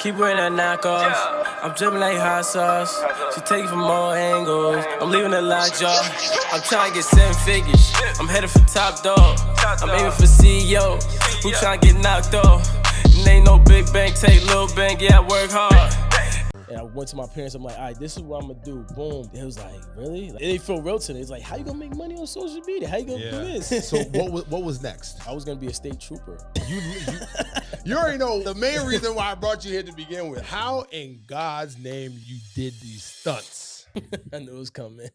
Keep wearing that knockoff. I'm dripping like hot sauce. She take it from all angles. I'm leaving the lockjaw. I'm trying to get 7 figures. I'm headed for top dog. I'm aiming for CEO. Who trying to get knocked off? And ain't no big bank, take little bank. Yeah, I work hard. And I went to my parents, I'm like, all right, this is what I'm gonna do. Boom. It was like, really? Like, it didn't feel real to me. It's like, how you gonna make money on social media? How you gonna do this? So what was next? I was gonna be a state trooper. You already know the main reason why I brought you here to begin with. How in God's name you did these stunts? I knew it was coming.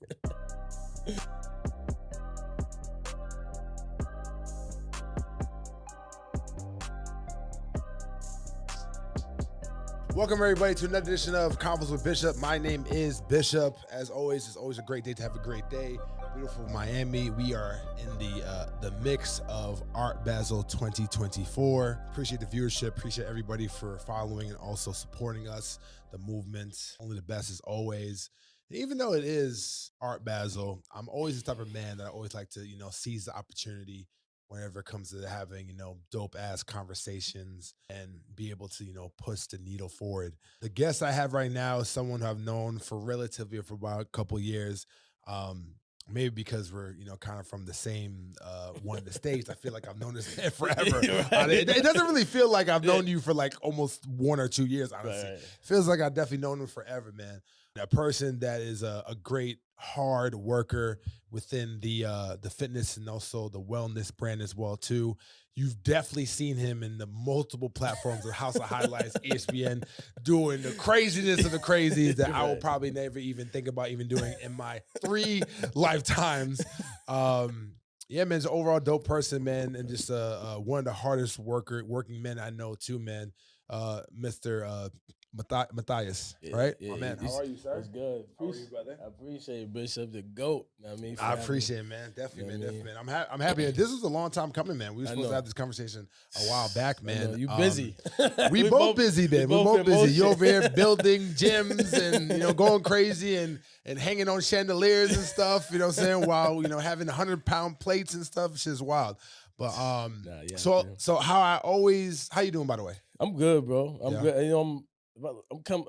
Welcome everybody to another edition of Convos with Bishop. My name is Bishop. As always, it's always a great day to have a great day. Beautiful Miami. We are in the mix of Art Basel 2024. Appreciate the viewership. Appreciate everybody for following and also supporting us. The movement, only the best as always. And even though it is Art Basel, I'm always the type of man that I always like to, seize the opportunity whenever it comes to having, dope ass conversations and be able to, push the needle forward. The guest I have right now is someone who I've known for about a couple years. Maybe because we're, kind of from the same one of the states. I feel like I've known this man forever. Right. It doesn't really feel like I've known you for like almost 1 or 2 years, honestly. Right. Feels like I've definitely known him forever, man. A person that is a great hard worker within the fitness and also the wellness brand as well too. You've definitely seen him in the multiple platforms of House of Highlights, ESPN, doing the craziness of the crazies that I will probably never even think about even doing in my 3 lifetimes. Yeah, man, he's an overall dope person, man, and just one of the hardest working men I know too, man. Mr. Matthias, right? Yeah, my man, how are you, sir? That's good. How are you, brother? I appreciate it, Bishop, the GOAT. I appreciate it, man. Definitely, You know what I definitely, man. I'm happy. This was a long time coming, man. We were supposed to have this conversation a while back, man. You busy. We both busy, man. We're both busy. You over here building gyms and, going crazy and hanging on chandeliers and stuff, you know what I'm saying? While, having 100-pound plates and stuff. It's just wild. But so how you doing, by the way? I'm good, bro. I'm Yeah. good.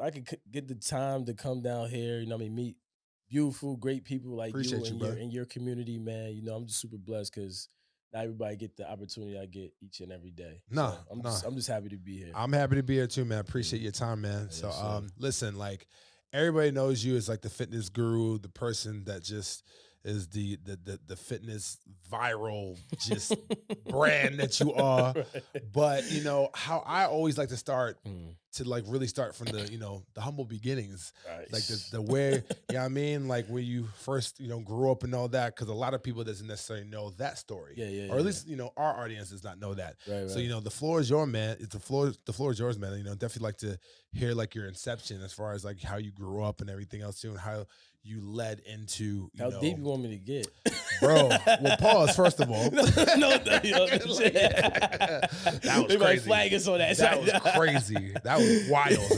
I could get the time to come down here, meet beautiful, great people like Appreciate you, you bro. in your community, man. I'm just super blessed because not everybody get the opportunity I get each and every day. No, So I'm just happy to be here. I'm happy to be here too, man. Appreciate your time, man. Yes, So sir. listen, like everybody knows you as like the fitness guru, the person that just is the fitness viral just brand that you are. Right. But how I always like to start Mm. to like really start from the the humble beginnings. Right. Like the where, you know what I mean? Like where you first, grew up and all that, because a lot of people doesn't necessarily know that story. Yeah, Or at least, our audience does not know that. Right. So, the floor is yours, man. The floor is yours, man. Definitely like to hear like your inception as far as like how you grew up and everything else too, and how you led into How deep you want me to get? Bro, well, pause first of all. no, that was they might crazy. flag us on that. That was crazy. That was wild.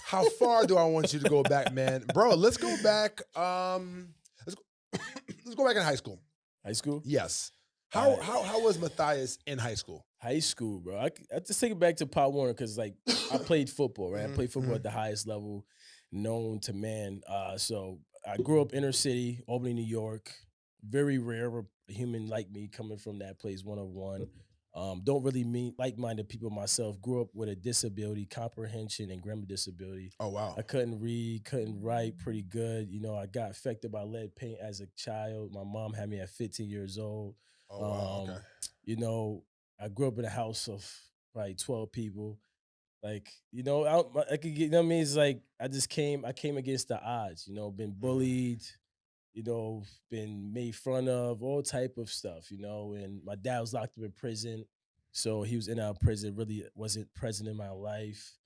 How far do I want you to go back, man? Bro, let's go back. Let's go back in high school. High school? Yes. All How right. was Matthias in high school? High school, bro. I just take it back to Pop Warner because, like, I played football, right? I played football at the highest level known to man. So I grew up inner city, Albany, New York. Very rare a human like me coming from that place, one of one. Don't really meet like-minded people myself. Grew up with a disability, comprehension and grammar disability. Oh, wow. I couldn't read, couldn't write pretty good. I got affected by lead paint as a child. My mom had me at 15 years old. Oh, wow. Okay. I grew up in a house of probably 12 people. Like, I could get, what I mean? It's like I came against the odds, been bullied, been made fun of, all type of stuff, and my dad was locked up in prison. So he was in and out of prison, really wasn't present in my life.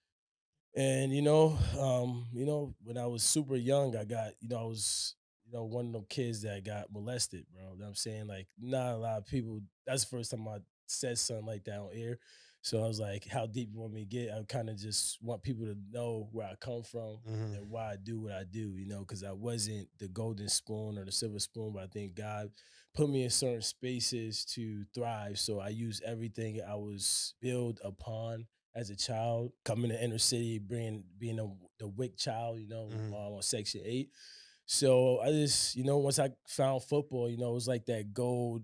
And when I was super young, I got, I was, one of them kids that got molested, bro. You know what I'm saying? Like, not a lot of people, that's the first time I said something like that on air. So I was like, how deep you want me to get? I kind of just want people to know where I come from and why I do what I do, because I wasn't the golden spoon or the silver spoon, but I think God put me in certain spaces to thrive. So I use everything I was built upon as a child, coming to inner city, being the WIC child, on Section 8. So I just, once I found football, it was like that gold,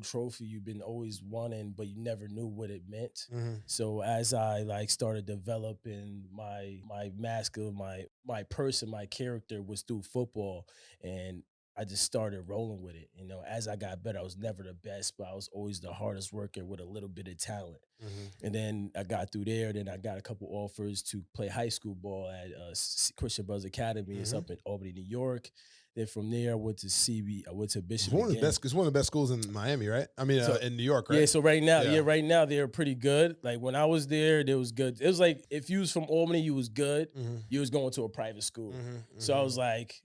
trophy you've been always wanting, but you never knew what it meant. Mhm. So as I like started developing my mask of my person, my character was through football. And I just started rolling with it. As I got better, I was never the best, but I was always the hardest worker with a little bit of talent. Mhm. And then I got through there. Then I got a couple offers to play high school ball at Christian Brothers Academy. It's Mhm. up in Albany, New York. Then from there, I went to CB. I went to It's Bishop one of the again. best. It's one of the best schools in Miami, right? I mean, So in New York, yeah, right? so right now, Yeah. right now they're pretty good. Like when I was there, they was good. It was like if you was from Albany, you was good. Mhm. You was going to a private school. Mhm. So I Mhm. was like,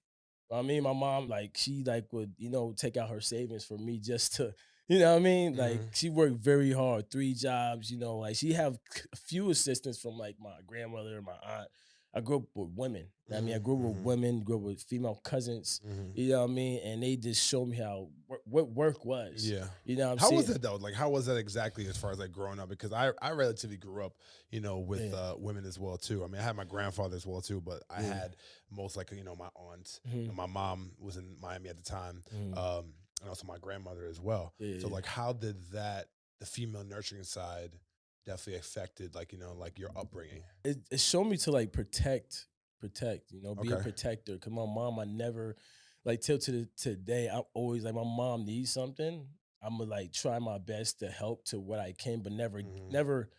I mean, my mom, like, she like would, take out her savings for me just to, you know what I mean? Like Mhm. she worked very hard, 3 jobs, like she have a few assistants from like my grandmother and my aunt. I grew up with women. I mean, I Mhm. grew up with Mhm. women, grew up with female cousins, Mhm. you know what I mean? And they just showed me how what work was. Yeah. You know what I'm How was saying? it though? Like, how was that exactly as far as like growing up? Because I relatively grew up, with Yeah. women as well too. I mean, I had my grandfather as well too, but I Yeah. had most like my aunts. Mhm. My mom was in Miami at the time, Mhm. and also my grandmother as well. Yeah, So yeah. like, how did the female nurturing side definitely affected like like your upbringing? It showed me to like protect, be a Okay. protector. Cause my mom, I never like till today, I'm always like my mom needs something. I'm gonna like try my best to help to what I can, but never Hmm. never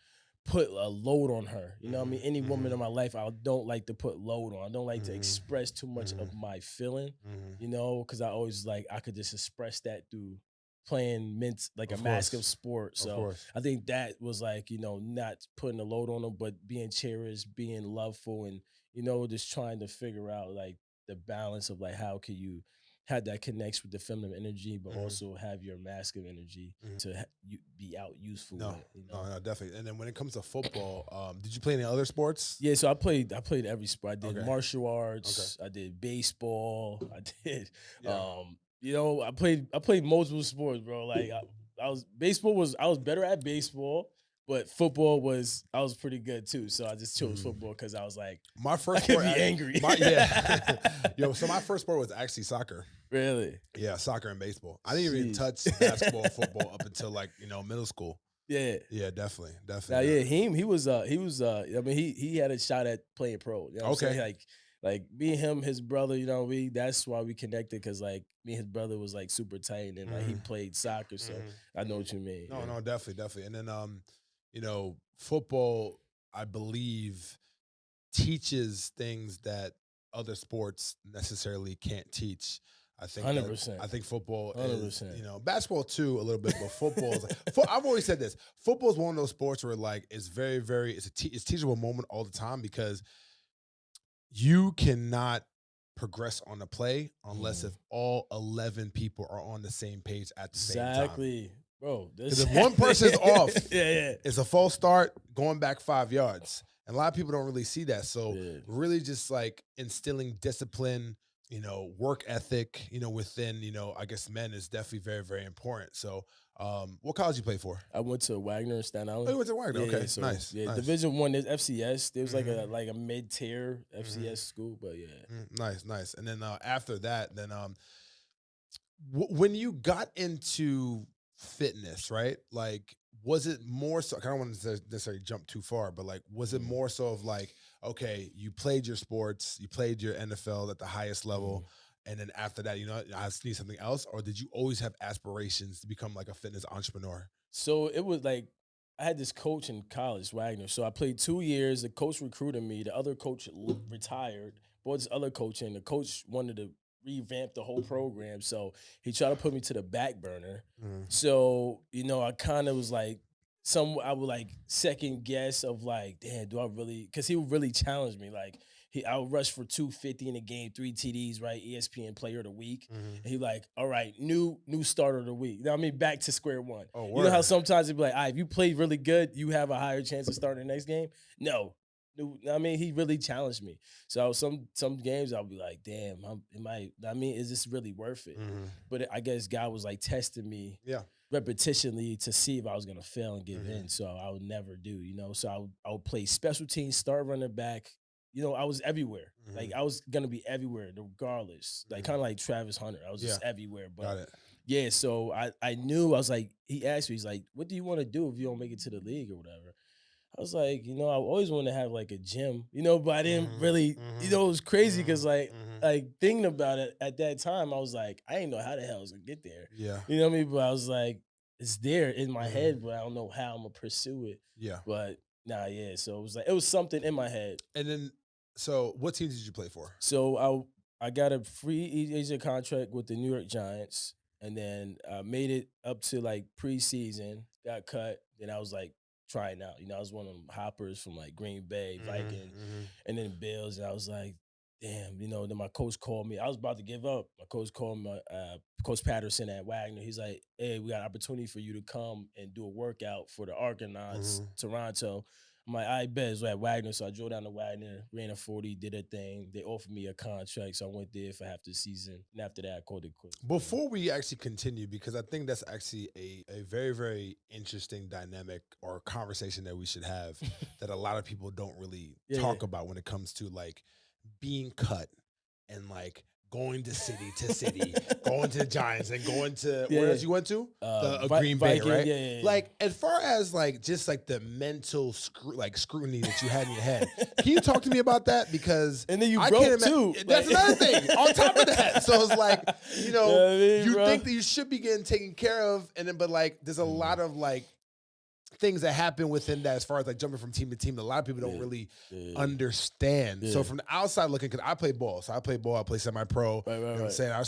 put a load on her. You know what I Hmm. mean? Any woman in Hmm. my life, I don't like to put load on. I don't like to Hmm. express too much Hmm. of my feeling, Hmm. because I always like I could just express that through playing like a Of mask of course. sport. Of So course. I think that was like, not putting a load on them, but being cherished, being loveful, and just trying to figure out like the balance of like how can you have that connection with the feminine energy, but Hmm. also have your masculine energy to be out useful No, with. no, definitely. And then when it comes to football, did you play any other sports? Yeah, so I played every sport. I did Okay. martial Okay. arts, I did baseball, I did Yeah. I played multiple sports, bro. Like I was better at baseball, but football was I was pretty good too. So I just chose Mhm. football because I was like, My I first could sport, be angry. my yeah, yo. So my first sport was actually soccer. Really? Yeah, soccer and baseball. I didn't even Jeez. touch basketball, football up until like middle school. Yeah. Yeah, definitely, Now, definitely. yeah, he was I mean he had a shot at playing pro. You know what I'm saying? Okay. Like me and him, his brother, we that's why we connected because like me and his brother was like super tight and like he Hmm. played soccer, so Hmm. I know Hmm. what you mean. No, Yeah. no, definitely, definitely. And then football, I believe, teaches things that other sports necessarily can't teach. I think Hundred that percent. I think football Hundred is, percent. basketball too a little bit, but football is like, I've always said this. Football is one of those sports where like it's very, very it's teachable moment all the time because you cannot progress on the play unless Mhm. if all 11 people are on the same page at the same time. Exactly, bro. Because if one person's off, yeah, it's a false start going back 5 yards. And a lot of people don't really see that. So yeah. really just like instilling discipline, work ethic, within, I guess men is definitely very, very important. So what college you play for? I went to Wagner in Staten Oh, Island. you went to Wagner. Yeah, Okay. so Nice. yeah, Nice. Division One. There's FCS. There was like Hmm. a mid tier Hmm. FCS school, but yeah. Nice, nice. And then after that, then when you got into fitness, right? Like, was it more so? I don't want to necessarily jump too far, but like, was it Mhm, more so of like, okay, you played your sports, you played your NFL at the highest mhm. level, and then after that, I need something else, or did you always have aspirations to become like a fitness entrepreneur? So it was like I had this coach in college, Wagner. So I played 2 years. The coach recruited me. The other coach retired. Brought this other coach in. The coach wanted to revamp the whole program, so he tried to put me to the back burner. Mm, So I kind of was like, I would like second guess of like, damn, do I really? Because he would really challenge me. Like I would rush for 250 in a game, 3 TDs, right? ESPN Player of the Week. mhm. And he like, all right, new starter of the week. You know what I mean? Back to square one. Oh, You know how word. sometimes it'd be like, all right, if you played really good, you have a higher chance of starting the next game? No. I mean, he really challenged me. So some games I'll be like, damn, is this really worth it? Mhm. But I guess God was like testing me Yeah. repetitionally to see if I was gonna fail and give in. So I would never do, you know. So I would play special teams, start running back. You know, I was everywhere. Like I was gonna be everywhere, regardless. Like kind of like Travis Hunter. I was just everywhere. But Got it. yeah, so I knew I was like, he asked me, he's like, what do you want to do if you don't make it to the league or whatever? I was like, you know, I always wanted to have like a gym, you know, but I didn't really, you know, it was crazy because like thinking about it at that time, I was like, I didn't know how the hell I was gonna get there. Yeah. You know what I mean? But I was like, it's there in my head, but I don't know how I'm gonna pursue it. Yeah. But nah, yeah. So it was like it was something in my head. And then, so what team did you play for? So I got a free agent contract with the New York Giants, and then I made it up to like preseason, got cut. Then I was like trying out. You know, I was one of them hoppers from like Green Bay, Viking, and then Bills. And I was like, damn, you know, then my coach called me. I was about to give up. My coach called me, Coach Patterson at Wagner. He's like, hey, we got an opportunity for you to come and do a workout for the Argonauts, Toronto. I'm like, I bet it's at Wagner. So I drove down to Wagner, ran a 40, did a thing. They offered me a contract. So I went there for half the season. And after that, I called it quits. Before we actually continue, because I think that's actually a very, very interesting dynamic or conversation that we should have that a lot of people don't really talk about when it comes to like being cut and like going to city, going to the Giants and going to where else you went to? Green Bay, Viking, right? Yeah. Like as far as like just like the mental scrutiny that you had in your head, can you talk to me about that? Because and then you broke too. That's another thing. On top of that, so it's like you know you bro. think that you should be getting taken care of, and then but like there's a lot of like things that happen within that as far as like jumping from team to team that a lot of people don't really understand. So from the outside looking, because I play ball. So I play ball, I play semi-pro. You know what I'm saying? I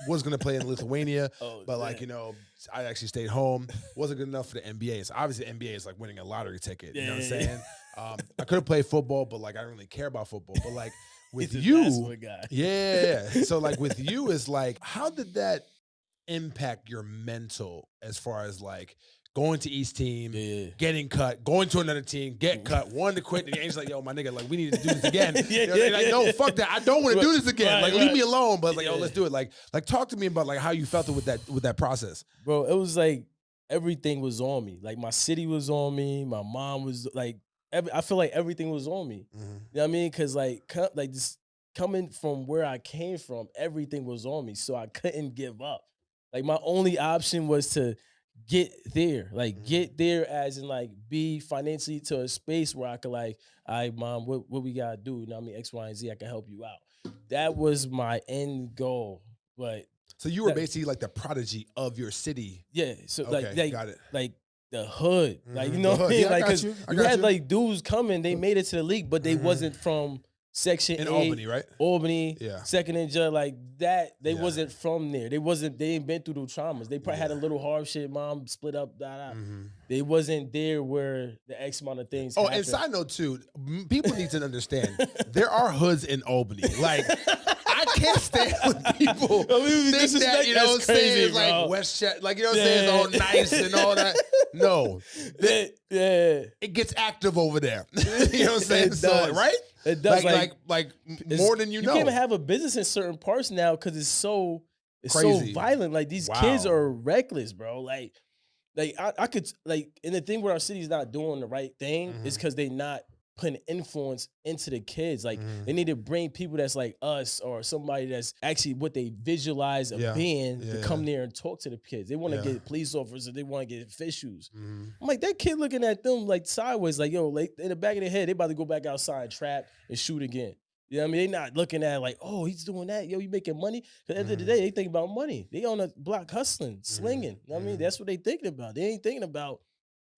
was going to play in Lithuania, but like, you know, I actually stayed home. Wasn't good enough for the NBA. So obviously the NBA is like winning a lottery ticket. You know what I'm saying? I could have played football, but like I don't really care about football. But like with you, so like with you is like, how did that impact your mental as far as like going to each team, getting cut, going to another team, get cut, wanting to quit. And the agent's like, yo, my nigga, like, we need to do this again. Like, no, fuck that. I don't want to do this again. Like, leave me alone. But like, yo, let's do it. Like, talk to me about like how you felt with that process. Bro, it was like everything was on me. Like my city was on me. My mom was like, I feel like everything was on me. You know what I mean? Because like this coming from where I came from, everything was on me. So I couldn't give up. Like my only option was to get there, like get there as in like be financially to a space where I could like, all right, mom, what we gotta do? You know what I mean? X, Y, and Z, I can help you out. That was my end goal. But so you were basically like the prodigy of your city. Yeah. So okay, like got it. Like the hood. Like, you know what I mean? Like, cause you had like dudes coming, they made it to the league, but they wasn't from Section in 8, Albany, right? Albany, yeah. Second and Judge, like that. They wasn't from there. They ain't been through those traumas. They probably had a little hardship. Mom split up, They wasn't there where the X amount of things. And side note too, people need to understand there are hoods in Albany. Like I can't stand when people think that, you know what I'm saying, it's like Westchester, like, you know what I'm saying, it's all nice and all that. No. It gets active over there. You know what I'm saying? So, right? It does, like more than you know. You can't even have a business in certain parts now because it's so crazy. So violent. Like these kids are reckless, bro. Like I could like, and the thing where our city's not doing the right thing is because they not putting influence into the kids. Like they need to bring people that's like us or somebody that's actually what they visualize of being to come there and talk to the kids. They want to get police officers. They want to get officials. I'm like, that kid looking at them like sideways, like, yo, like in the back of their head, they about to go back outside and trap and shoot again. You know what I mean? They not looking at like, oh, he's doing that. Yo, you making money? Because at the end of the day, they think about money. They on the block hustling, slinging. You know what I mean? That's what they thinking about. They ain't thinking about,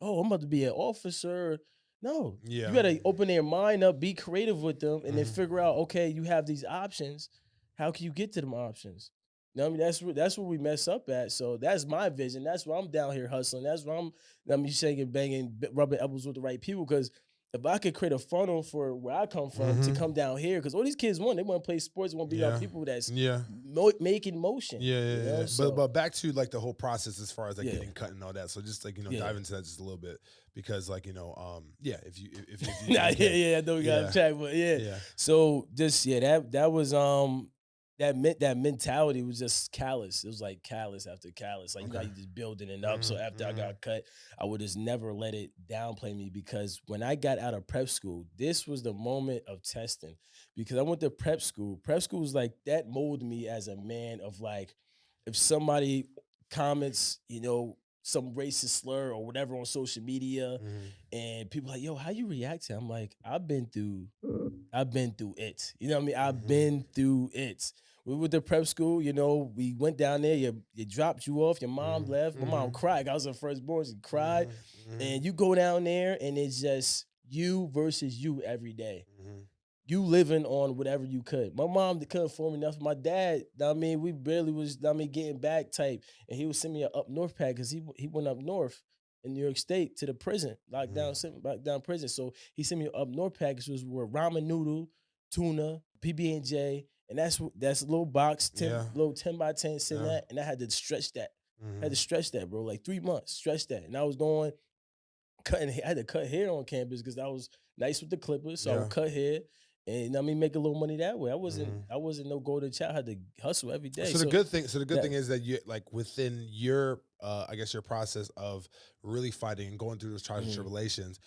oh, I'm about to be an officer. No, you gotta open their mind up, be creative with them, and then figure out, okay, you have these options. How can you get to them options? You know what I mean? That's where we mess up at. So that's my vision. That's why I'm down here hustling. That's why I'm shaking, banging, rubbing elbows with the right people. Because if I could create a funnel for where I come from to come down here, because all these kids they want to play sports, they want to be around people that's making motion. You know? But back to like the whole process as far as like getting cut and all that. So just like, you know, dive into that just a little bit because like, you know, if you I know we got to chat, but so just that that mentality was just callous. It was like callous after callous. Like, you know, how Okay. you just building it up. So after I got cut, I would just never let it downplay me, because when I got out of prep school, this was the moment of testing, because I went to prep school. Prep school was like that molded me as a man of like, if somebody comments, you know, some racist slur or whatever on social media, Mhm. and people like, yo, how you react to it? I'm like, I've been through it. You know what I mean? I've Mhm. been through it. We went to prep school, you know, we went down there, you dropped you off, your mom Mhm. left. My mom Mhm. cried. I was her firstborn, she cried. Mhm. Mhm. And you go down there and it's just you versus you every day. Mhm. You living on whatever you could. My mom couldn't afford me nothing. My dad, I mean, we barely was, I mean, getting back type. And he would send me a up north pack because he went up north in New York State to the prison, Mhm. sent back down prison. So he sent me an up north package, was with ramen noodle, tuna, PB&J, and that's a little box, Yeah. little 10 by 10 sitting Yeah. that. And I had to stretch that. I had to Mhm. stretch that, bro. Like 3 months, stretch that. And I was doing I had to cut hair on campus because I was nice with the clippers. So I Yeah. would cut hair and I mean make a little money that way. Mhm. I wasn't no golden child. I had to hustle every day. So the So good thing, so the good that thing is that you like within your, I guess your process of really fighting and going through those trials and mhm. tribulations,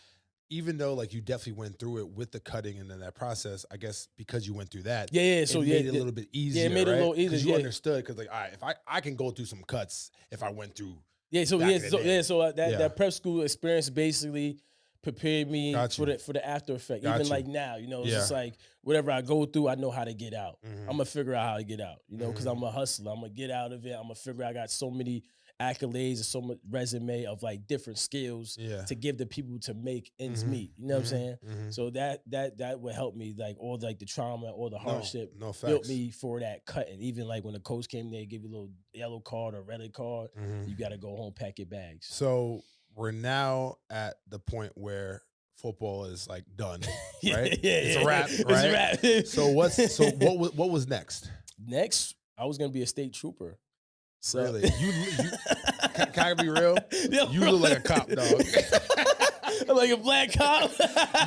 even though like you definitely went through it with the cutting and then that process, I guess because you went through that, Yeah, yeah. it So made it a little bit yeah, it easier, made it a right? little easier. Because you Yeah. understood, because like, all right, if I can go through some cuts if I went through back in the Yeah, day. so Yeah, that prep school experience basically prepared me got you, for the after effect. Even got you. like now, you know, it's Yeah. just like whatever I go through, I know how to get out. I'm Hmm. gonna figure out how to get out, you know, because Hmm. I'm a hustler. I'm gonna get out of it. I'm gonna figure I got so many accolades and so much resume of like different skills Yeah. to give the people to make ends Hmm. meet. You know what I'm Hmm. saying? Hmm. So that would help me, like all like the trauma or the No, hardship no built facts. me for that cutting. Even like when the coach came there, give you a little yellow card or red card, Hmm. you got to go home, pack your bags. So we're now at the point where football is like done, Yeah, right? yeah, It's a yeah. wrap, It's a right? wrap. So what was next? Next, I was gonna be a state trooper. So Really? Can I be real? Yo, You bro. look like a cop, dog. I'm like a black cop.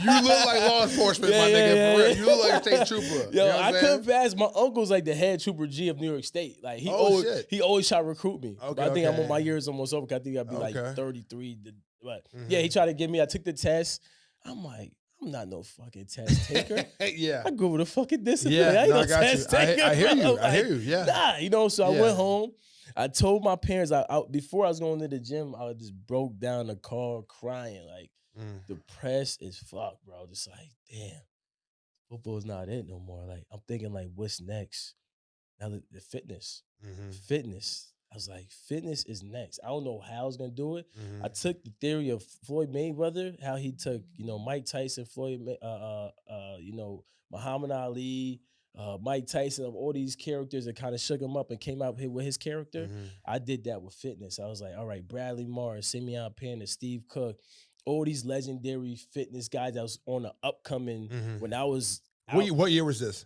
You look like law enforcement, my nigga. For real. You look like a state trooper. Yo, You know what I I'm couldn't saying? pass. My uncle's like the head trooper G of New York State. Like Oh shit. he always tried to recruit me. Okay, But I think I'm on my okay. years almost over. 'Cause I think I'd be like Okay. 33. But yeah, he Hmm. tried to get me. I took the test. I'm like, I'm not no fucking test taker. Yeah. I grew with a fucking discipline. Yeah. I ain't No, no I got you. test taker. I hear bro. you. I Like, hear you. Yeah. nah, you know. So I Yeah. went home. I told my parents before I was going to the gym, I just broke down the car crying, like Mm. depressed as fuck, bro. Just like, damn, football's not it no more. Like I'm thinking, like, what's next? Now the fitness, Hmm. fitness. I was like, fitness is next. I don't know how I was gonna do it. Hmm. I took the theory of Floyd Mayweather, how he took, you know, Mike Tyson, you know, Muhammad Ali, Mike Tyson, of all these characters that kind of shook him up and came out here with his character. Hmm. I did that with fitness. I was like, all right, Bradley Martin, Simeon Panda, Steve Cook, all these legendary fitness guys that was on the upcoming Hmm. when I was out. What year was this?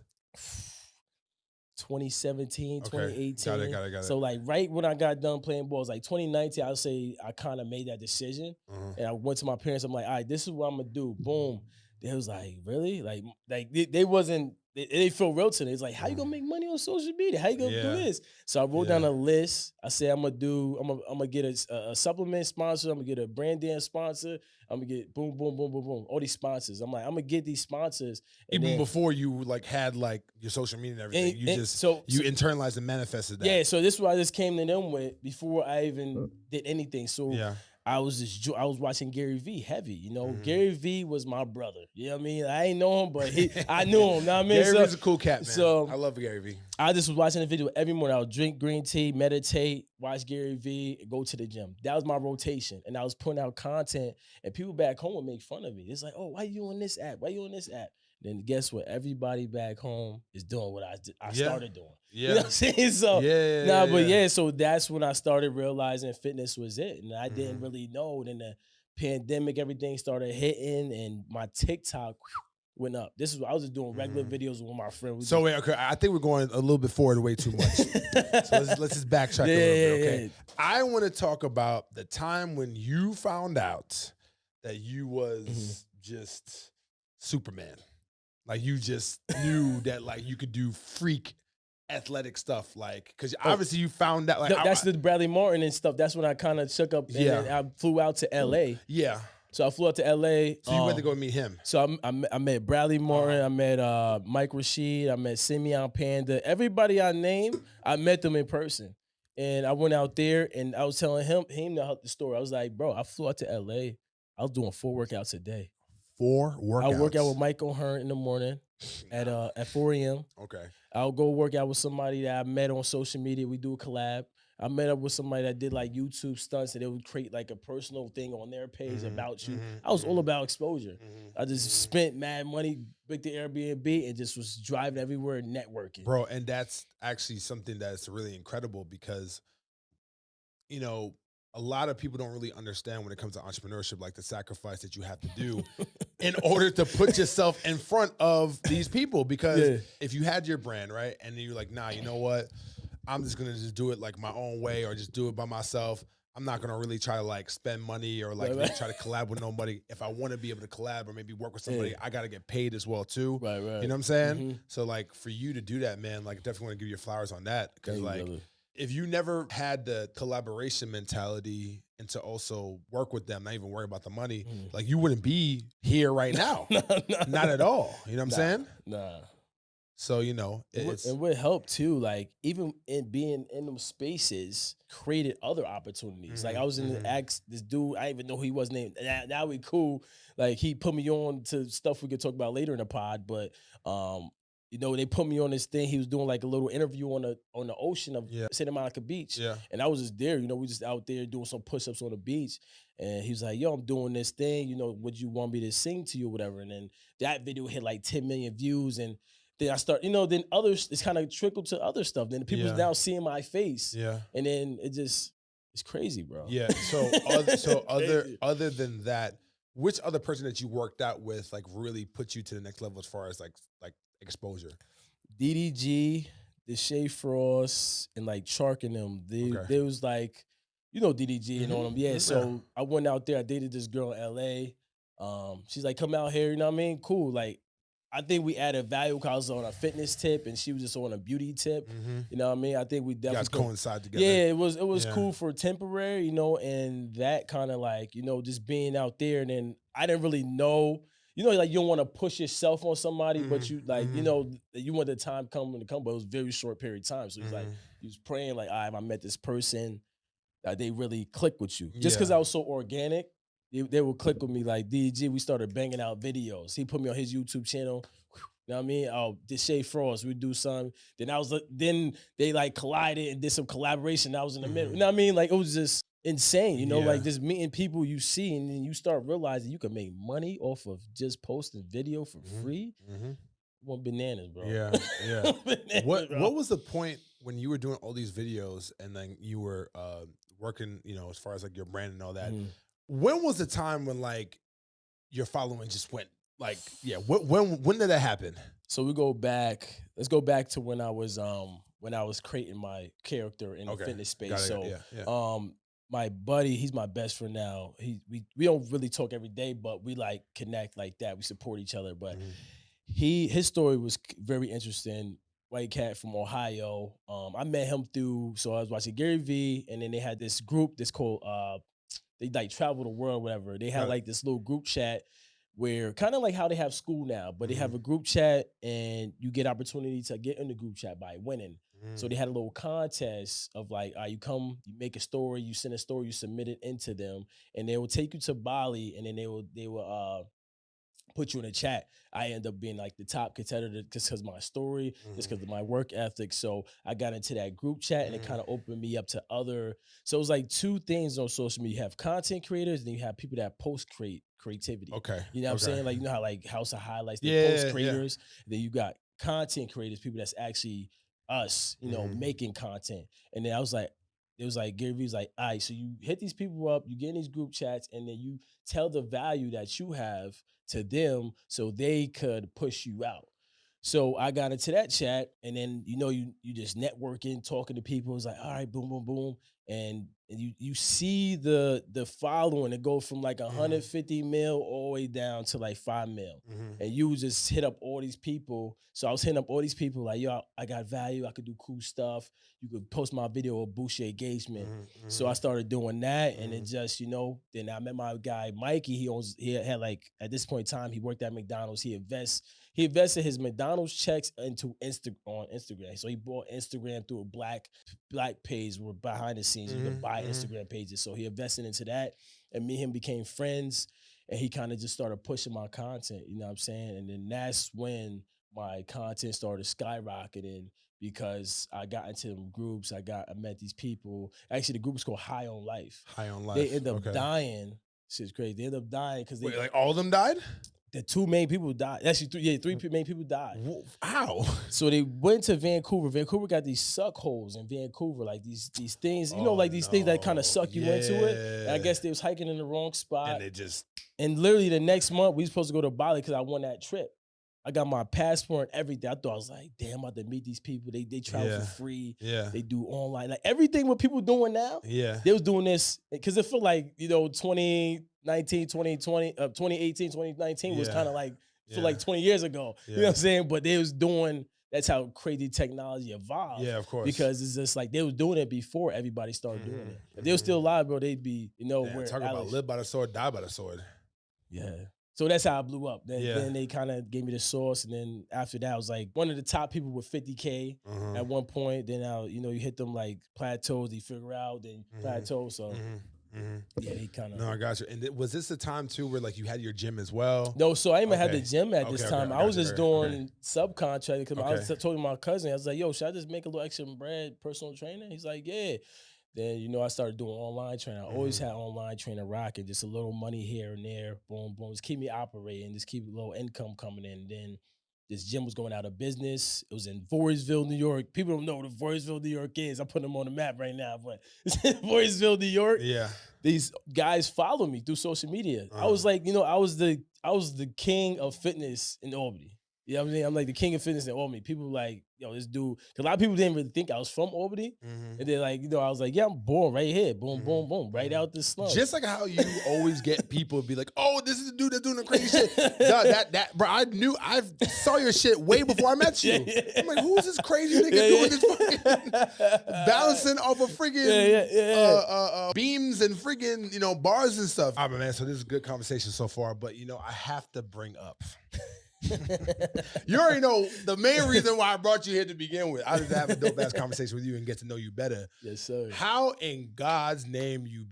2017, Okay. 2018. Got it. So like right when I got done playing balls, like 2019, I would say I kind of made that decision. Uh-huh. And I went to my parents. I'm like, all right, this is what I'm gonna do. Boom. They was like, really? Like they wasn't. They feel real to me. It's like, how you gonna make money on social media? How you gonna do Yeah. this? So I wrote Yeah. down a list. I said I'm gonna get a supplement sponsor. I'm gonna get a brand dance sponsor. I'm gonna get boom, boom, boom, boom, boom. All these sponsors. I'm like, I'm gonna get these sponsors. And Even then, before you like had like your social media and everything, you just so internalized and manifested that. yeah, so this is what I just came to them with before I even did anything. So Yeah. I was watching Gary Vee heavy, you know. Mhm. Gary Vee was my brother. You know what I mean? I ain't know him, but I knew him. Know what I mean? Gary Vee's a cool cat, man. so- I love Gary Vee. I just was watching the video every morning. I would drink green tea, meditate, watch Gary Vee, and go to the gym. That was my rotation. And I was putting out content, and people back home would make fun of me. It's like, oh, why you on this app? Why you on this app? Then guess what? Everybody back home is doing what I Yeah. started doing. Yeah. You know what I'm saying? So Yeah. but yeah, so that's when I started realizing fitness was it. And I didn't Mhm. really know. Then the pandemic, everything started hitting, and my TikTok went up. This is what I was just doing regular Mhm. videos with my friend. We So wait, okay, I think we're going a little bit forward way too much. So let's just backtrack a little bit, okay? I want to talk about the time when you found out that you was just Superman. Like you just knew that like you could do freak athletic stuff? Like, because Oh, obviously you found out, like, that's the Bradley Martin and stuff. That's when I kind of shook up, and then yeah, I flew out to LA. yeah. So I flew out to LA. So you went to go meet him. So I met Bradley Martin, Uh-huh. I met Mike Rashid, I met Simeon Panda. Everybody I named, I met them in person. And I went out there and I was telling him the story. I was like, bro, I flew out to LA. I was doing 4 workouts a day. 4 workouts. I work out with Mike O'Hearn in the morning at 4 a.m. Okay. I'll go work out with somebody that I met on social media. We do a collab. I met up with somebody that did like YouTube stunts and they would create like a personal thing on their page about you. I was all about exposure. I just spent mad money, booked the Airbnb, and just was driving everywhere networking. Bro, and that's actually something that's really incredible because, you know, a lot of people don't really understand when it comes to entrepreneurship, like the sacrifice that you have to do in order to put yourself in front of these people. Because if you had your brand, right, and then you're like, nah, you know what? I'm just gonna just do it like my own way or just do it by myself. I'm not gonna really try to like spend money or like really try to collab with nobody. If I want to be able to collab or maybe work with somebody, I gotta get paid as well too. Right. You know what I'm saying? So like for you to do that, man, like definitely want to give you flowers on that. Because like if you never had the collaboration mentality and to also work with them, not even worry about the money, like you wouldn't be here right now. Not at all. You know what I'm saying? Nah. So, you know, it's and what helped too, like even in being in them spaces created other opportunities. Like I was in the this dude, I didn't even know who he was named. Now we cool. Like he put me on to stuff we could talk about later in the pod, but you know, they put me on this thing. He was doing like a little interview on the ocean of Santa Monica Beach. Yeah. And I was just there, you know, we just out there doing some push-ups on the beach. And he was like, yo, I'm doing this thing, you know, would you want me to sing to you or whatever? And then that video hit like 10 million views. And then I start, you know, then others, it's kind of trickled to other stuff. Then people's now seeing my face. Yeah. And then it's crazy, bro. Yeah. So other than that, which other person that you worked out with like really put you to the next level as far as like exposure? DDG, Deshae Frost, and like Chark and them. They was like, you know, DDG and all them. Yeah. So I went out there. I dated this girl in LA. She's like, come out here. You know what I mean? Cool. Like, I think we added value because I was on a fitness tip and she was just on a beauty tip. You know what I mean? I think we definitely guys coincide together. Yeah, it was cool for temporary, you know, and that kind of like, you know, just being out there. And then I didn't really know, you know, like you don't want to push yourself on somebody, but you like, you know, you want the time coming to come, but it was a very short period of time. So he's like, he was praying like, all right, if I met this person, that they really click with you. Just because I was so organic, they would click with me. Like DG, we started banging out videos. He put me on his YouTube channel. You know what I mean? Oh, Deshae Frost, we do something. Then they like collided and did some collaboration. I was in the middle. You know what I mean? Like it was just insane. You know, like just meeting people you see, and then you start realizing you can make money off of just posting video for free. Want bananas, bro. Yeah. Bananas, What was the point when you were doing all these videos and then you were working, you know, as far as like your brand and all that? When was the time when like your following just went like, when did that happen? So we go back. Let's go back to when I was creating my character in the fitness space. My buddy, he's my best friend now. We don't really talk every day, but we like connect like that. We support each other. But his story was very interesting. White cat from Ohio. I met him so I was watching Gary Vee, and then they had this group that's called they like travel the world, whatever. They had like this little group chat where kind of like how they have school now, but they have a group chat and you get opportunity to get in the group chat by winning. So they had a little contest of like, you come, you make a story, you send a story, you submit it into them, and they will take you to Bali, and then they will put you in a chat. I end up being like the top contender just because of my story, just because of my work ethic. So I got into that group chat and it kind of opened me up to other. So it was like two things on social media. You have content creators and then you have people that post creativity. Okay. You know what I'm saying? Like, you know how like House of Highlights, they post creators. Then you got content creators, people that's actually us, you know, making content. And then it was like, Gary Vee was like, all right, so you hit these people up, you get in these group chats, and then you tell the value that you have to them so they could push you out. So I got into that chat, and then you just networking, talking to people. It's like, all right, boom, boom, boom, and you see the following it go from like Mhm. 150 mil all the way down to like 5 mil, Mhm. and you just hit up all these people. So I was hitting up all these people like, yo, I got value, I could do cool stuff. You could post my video or boost your engagement. Mhm. So I Mhm. started doing that, and it Mhm. just, then I met my guy Mikey. He had like at this point in time, he worked at McDonald's. He invested his McDonald's checks into on Instagram. So he bought Instagram through a black page where behind the scenes you can Mhm. buy Mhm. Instagram pages. So he invested into that, and me and him became friends, and he kind of just started pushing my content. You know what I'm saying? And then that's when my content started skyrocketing because I got into them groups. I met these people. Actually, the group was called High on Life. High on They life. end up Okay. dying. Shit's crazy. They end up dying because Wait, like all of them died? the two main people died. Actually, three main people died. How? So they went to Vancouver. Vancouver got these suck holes in Vancouver, like these things, Oh, like these things that kind of no. suck you into it. And I Yeah. guess they was hiking in the wrong spot. And they just And literally the next month, we supposed to go to Bali because I won that trip. I got my passport and everything. I thought I was like, damn, I'm about to meet these people. They travel Yeah. for free. yeah. They do online. Like everything what people doing now, Yeah. they was doing this because it felt like, 2019, 2020, 2018, 2019 was Yeah. kind of like, Yeah. feel like 20 years ago. You know Yeah. what I'm saying? But they was doing, that's how crazy technology evolved. Yeah, of course. Because it's just like they was doing it before everybody started doing it. If they were still alive, bro, they'd be, Yeah, where talk about Alex. live by the sword, die by the sword. Yeah. So that's how I blew up. Yeah. Then they kind of gave me the source. And then after that, I was like one of the top people with 50K Mhm. at one point. Then you hit them like plateaus, you figure out, then plateau. So Mhm. Mhm. yeah, they kind of. No, I got you. And was this the time too where like you had your gym as well? No, so I didn't even have the Okay. gym at this Okay, time. okay, I was gotcha. just Okay. doing subcontract because I was Okay. talking to my cousin. I was like, yo, should I just make a little extra bread, personal trainer? He's like, yeah. Then, I started doing online training. I always had online training rocking, just a little money here and there. Boom, boom. Just keep me operating, just keep a little income coming in. Then this gym was going out of business. It was in Voorheesville, New York. People don't know what Voorheesville, New York is. I'm putting them on the map right now, but it's in Voorheesville, New York. Yeah. These guys follow me through social media. I was like, I was the king of fitness in Albany. You know what I mean? I'm like the king of fitness in Albany. People like, yo, this dude, because a lot of people didn't really think I was from Albany. Mhm. And then like, I was like, yeah, I'm born right here. Boom, boom, boom. Right out this slum. Just like how you always get people be like, "Oh, this is the dude that's doing the crazy shit." No, that bro, I saw your shit way before I met you. I'm like, who's this crazy nigga doing this fucking balancing off of friggin' beams and friggin' bars and stuff. All right, man. So this is a good conversation so far, but I have to bring up. You already know the main reason why I brought you here to begin with. I just have a dope ass conversation with you and get to know you better. Yes, sir. How in God's name you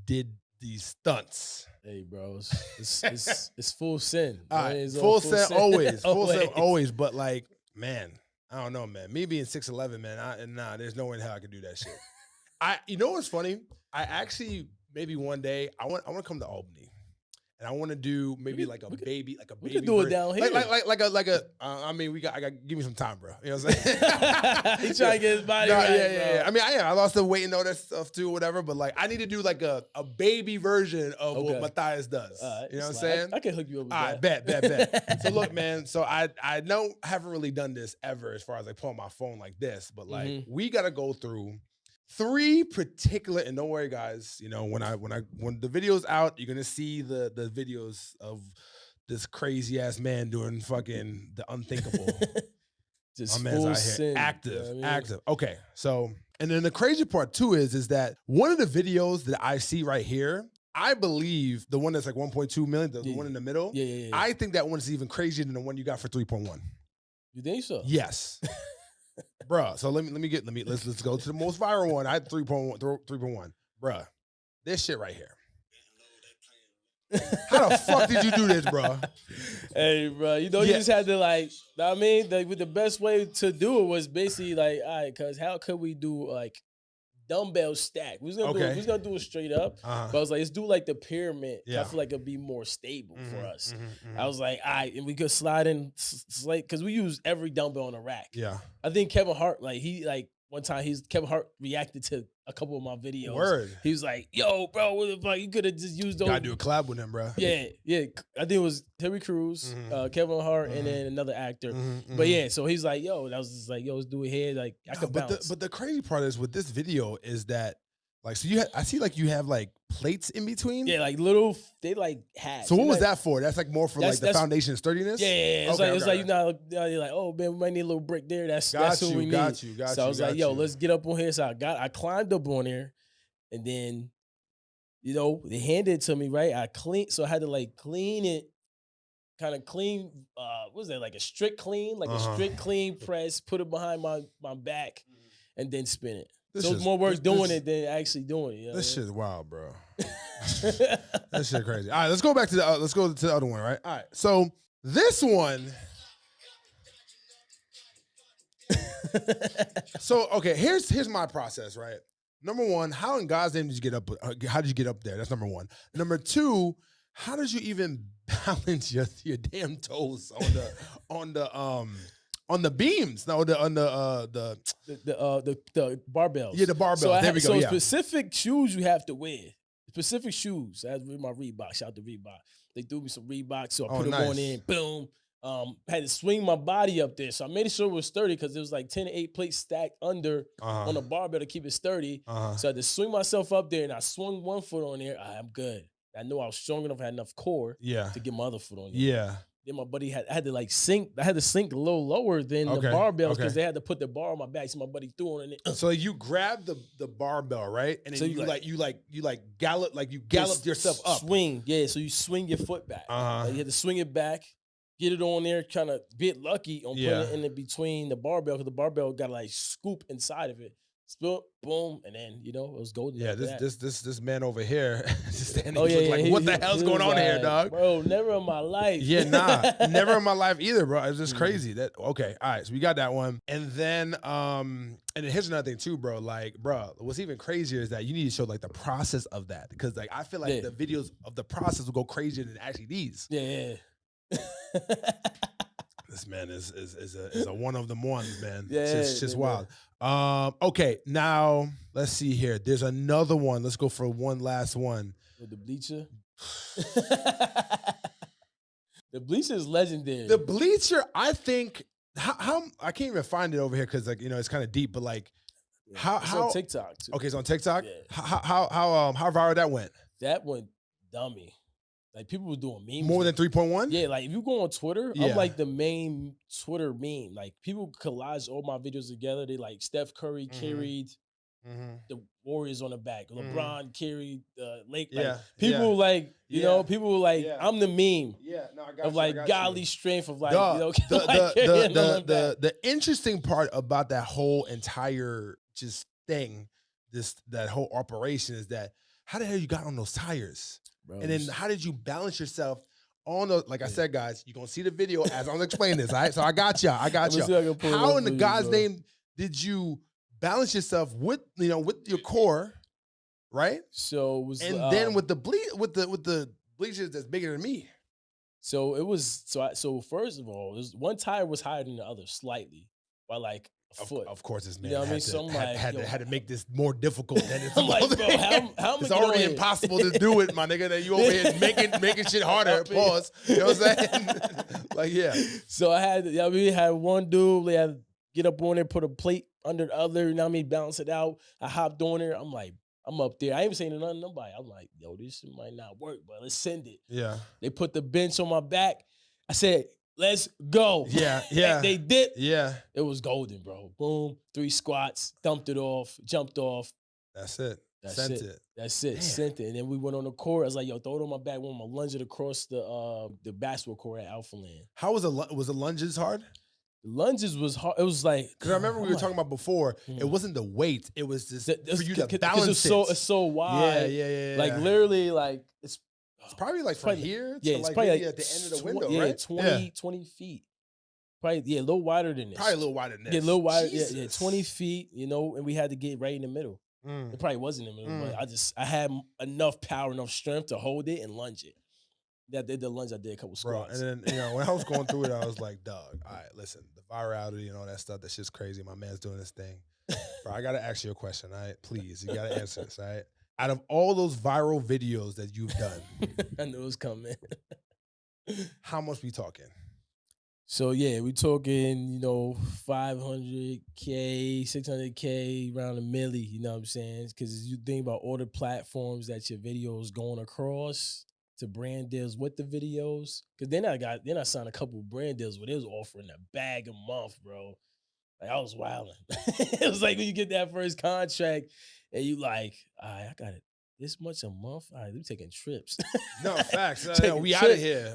did these stunts? Hey, bro, it's full sin. All right, It's all full sin always, full sin Always. always. But like, man, I don't know, man. Me being 6'11", man, there's no way in hell I could do that shit. You know what's funny? I actually maybe one day I want to come to Albany. And I want to do maybe like a baby. We could do it down here. Like a. I mean, I got give me some time, bro. You know what I'm saying? He's trying to get his body right. Yeah. I mean, I lost the weight and all that stuff too, whatever. But like, I need to do like a baby version of what Matthias does. You know what I'm saying? I can hook you up with All right, bet. So look, man. So I haven't really done this ever as far as like pulling my phone like this, but like we got to go through 3 particular, and don't worry, guys. When the video's out, you're gonna see the videos of this crazy ass man doing fucking the unthinkable. Just my man's full out here sin. active. Okay, so and then the crazy part too is that one of the videos that I see right here, I believe the one that's like 1.2 million, the one in the middle. Yeah. I think that one is even crazier than the one you got for 3.1. You think so? Yes. Bruh, so let's go to the most viral one. I had 3.1. Bruh, this shit right here. How the fuck did you do this, bruh? Hey, bro, you just had to with the best way to do it was basically like, all right, cause how could we do like dumbbell stack? We was gonna do it straight up, but I was like, let's do like the pyramid. Yeah. I feel like it'd be more stable for us. I was like, all right, and we could slide in, because we use every dumbbell on the rack. Yeah. I think Kevin Hart, one time Kevin Hart reacted to a couple of my videos. Word. He was like, "Yo, bro, what the fuck? You could have just used those." Gotta do a collab with him, bro. Yeah. I think it was Terry Crews, Kevin Hart, and then another actor. But yeah, so he's like, "Yo," and I was just like, "Yo, let's do it here." Like I could bounce. But the crazy part is with this video is that like so I see like you have like plates in between. Yeah, like little they like hats. So what They're was like, that for? That's like more for like the foundation and sturdiness. Yeah. It's like you're not you're like, oh man, we might need a little brick there. That's what we need. Got you. So I was like, yo, let's get up on here. So I climbed up on there, and then they handed it to me, right? I had to like clean it, kind of clean. What was that, like a strict clean, like a strict clean press, put it behind my back, and then spin it. So it's more work doing it than actually doing it. This shit's wild, bro. That shit crazy. All right, let's go back to the other one, right? All right, so this one. So okay, here's my process, right? Number one, how in God's name did you get up? How did you get up there? That's number one. Number two, how did you even balance your damn toes on the beams? No, the barbells. Yeah, the barbells. So there we go. Yeah. Specific shoes you have to wear. Specific shoes. I had to wear my Reebok. Shout out to Reebok. They threw me some Reebok, so I put them on in. Boom. Had to swing my body up there, so I made sure it was sturdy because it was like 10 to 8 plates stacked under on the barbell to keep it sturdy. So I had to swing myself up there, and I swung one foot on there. I'm good. I know I was strong enough, I had enough core to get my other foot on there. Yeah. Then my buddy I had to sink a little lower than the barbells because they had to put the bar on my back. So my buddy threw on it. So you grab the barbell, right? And then so you gallop yourself up. Swing, yeah. So you swing your foot back. Like you had to swing it back, get it on there, kind of get lucky on putting it in between the barbell because the barbell got to like scoop inside of it. Spill, boom, and then it was golden. Yeah, this man over here just standing like, what the hell's going on here, dog? Bro, never in my life. Yeah, nah, never in my life either, bro. It's just crazy. Okay, all right, so we got that one, and then here's another thing too, bro. Like, bro, what's even crazier is that you need to show like the process of that because like I feel like the videos of the process will go crazier than actually these. Yeah. This man is a one of them ones, man. Yeah, it's just wild. Okay, now let's see here. There's another one. Let's go for one last one. With the bleacher. The bleacher is legendary. The bleacher, I think. How I can't even find it over here because like it's kind of deep, but like how on TikTok too. Okay, it's on TikTok. Yeah. How viral that went? That went dummy. Like people were doing memes. More than 3.1? Yeah, like if you go on Twitter, I'm like the main Twitter meme. Like people collage all my videos together. They like Steph Curry carried the Warriors on the back. LeBron carried the Lake. Like, people like, people were like, I'm the meme. Yeah, no, I got of like godly strength of like, the interesting part about that whole entire just thing, that whole operation is that how the hell you got on those tires? Bro, and then how did you balance yourself on the, like I said, guys, you're going to see the video as I'm explaining this, all right? So I got y'all. How in the God's name did you balance yourself with your core, right? So it was, then with the bleachers that's bigger than me. So it was, so first of all, one tire was higher than the other slightly by like a foot. Of course, this man had to make this more difficult than it's like, bro, how it's already impossible to do it, my nigga. That you over here making shit harder. Pause. You know what I'm saying? Like, yeah. So we had one dude. We had to get up on there, put a plate under the other. You know what I mean? Balance it out. I hopped on there. I'm like, I'm up there. I ain't even saying nothing to nobody. I'm like, yo, this shit might not work, but let's send it. Yeah. They put the bench on my back. I said, let's go. Yeah. They did. Yeah. It was golden, bro. Boom. 3 squats, dumped it off, jumped off. That's it. Sent it. That's it. Damn. Sent it. And then we went on the court. I was like, yo, throw it on my back. When I lunged it across the basketball court at Alpha Land. How was the lunges hard? The lunges was hard. It was like, because I remember we were talking about before, it wasn't the weight. It was just for you to balance it. It's so wide. Yeah. Like literally, like it's probably like from here to it's like probably at the end of the window, right? 20 feet. Probably, a little wider than this. Probably a little wider than this. Yeah, a little wider. Yeah, 20 feet, and we had to get right in the middle. It probably wasn't in the middle, but I had enough power, enough strength to hold it and lunge it. That did the lunge. I did a couple squats. Bro, and then, when I was going through it, I was like, dog, all right, listen, the virality and all that stuff, that shit's crazy. My man's doing this thing. Bro, I gotta ask you a question, all right? Please, you gotta answer this, all right? Out of all those viral videos that you've done, I knew it was coming. how much we talking? So yeah, we talking, 500K, 600K, around a milli, you know what I'm saying? Because you think about all the platforms that your videos going across to brand deals with the videos. Because then I signed a couple brand deals where they was offering a bag a month, bro. Like I was wilding. It was like when you get that first contract and you like, all right, I got it this much a month. All right, we taking trips. No, facts. Taking We out of trips, here.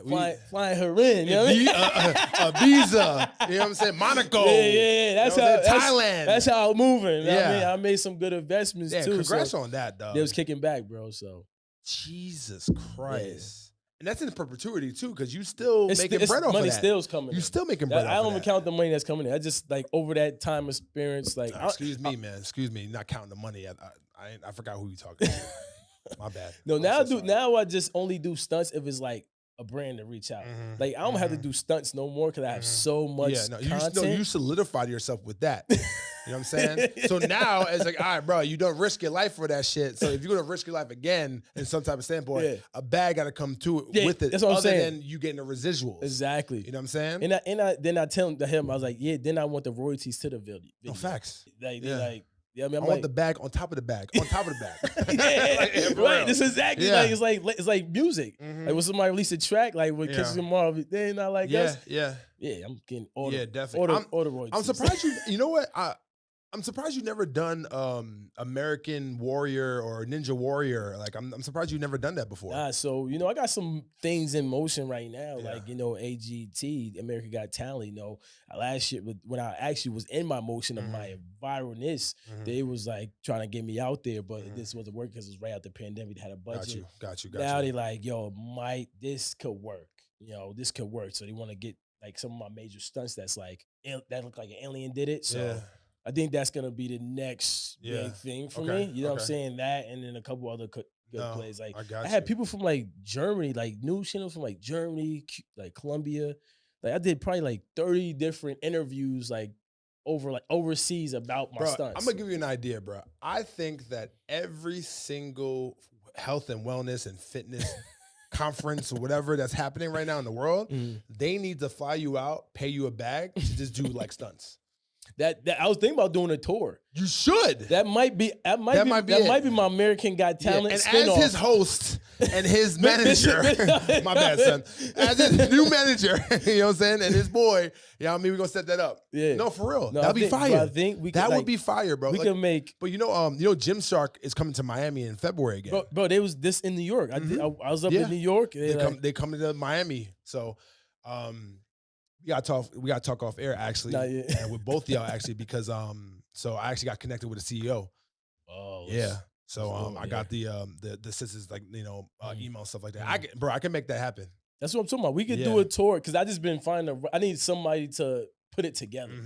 flying her in. You know what I mean? Ibiza. You know what I'm saying? Monaco. Yeah. That's You know what how I'm saying? Thailand. That's how I'm moving. Yeah. I made some good investments Yeah, too. congrats so on that, dog. they was kicking back, bro. So Jesus Christ. And that's in perpetuity too, because you still making bread off money of that. still's coming. You still making bread I off don't of even that. count the money that's coming in. I just like over that time experience, like Excuse me, man. Excuse me. Not counting the money. I forgot who you talking to. My bad. No, I'm now so I do. sorry. Now I just only do stunts if it's like a brand to reach out. Mhm, Like I don't have to mhm. do stunts no more because I have Mhm. so much content. You solidified yourself with that. You know what I'm saying? So now it's like, all right, bro, you don't risk your life for that shit. So if you're gonna risk your life again in some type of standpoint, Yeah. a bag gotta come to it Yeah, with it. that's what I'm other saying. than you getting the residuals. Exactly. You know what I'm saying? And then I tell him, I was like, yeah. Then I want the royalties to the video. No facts. Like, Yeah. like, yeah. I mean, I I'm want like, the bag on top of the bag. On top of the bag. yeah, Like, yeah, for right. real. This is exactly Yeah. like it's like music. Mhm. Like when somebody release a track, like with Yeah. Kisses Tomorrow, they not like us. Yeah. Yeah, I'm getting all Yeah, the definitely. all the royalties. I'm surprised you know what? I'm surprised you never done American Warrior or Ninja Warrior. Like I'm surprised you never done that before. So I got some things in motion right now, Yeah. like AGT, America Got Talent. Last year when I actually was in my motion of my viralness, Mhm. they was like trying to get me out there, but Mhm. this wasn't working because it was right after the pandemic. They had a budget. Got you. Now they like, yo, this could work. This could work. So they want to get like some of my major stunts that's like that look like an alien did it. So Yeah. I think that's gonna be the next Yeah. big thing for Okay, me. You know what I'm okay. saying? That and then a couple other good No, plays. Like I got I had you. people from like Germany, like news channels from like Germany, like Colombia. Like I did probably like 30 different interviews like overseas about my Bro, stunts. I'm gonna give you an idea, bro. I think that every single health and wellness and fitness conference or whatever that's happening right now in the world, Mhm. they need to fly you out, pay you a bag to just do like stunts. That I was thinking about doing a tour. You should. That might be That might be it. my American Got Yeah, Talent and spinoff. as his host and his manager, my bad, son. As his new manager, you know what I'm saying, and his boy, you know what I mean, we're gonna set that up. Yeah. No, for real. No, That'd be but fire. I think we That could, would like, be fire, bro. we Like, can make. but Gymshark is coming to Miami in February again. Bro, they was this in New York. I was up Yeah. in New York. And They come to Miami. So we gotta talk off air actually. Not yet. And with both of y'all actually, because so I actually got connected with the CEO. Oh Yeah. So let's do I it, got the sisters like email and stuff like that. Mhm. I can make that happen. That's what I'm talking about. We could do Yeah. a tour because I just been finding. I need somebody to put it together. You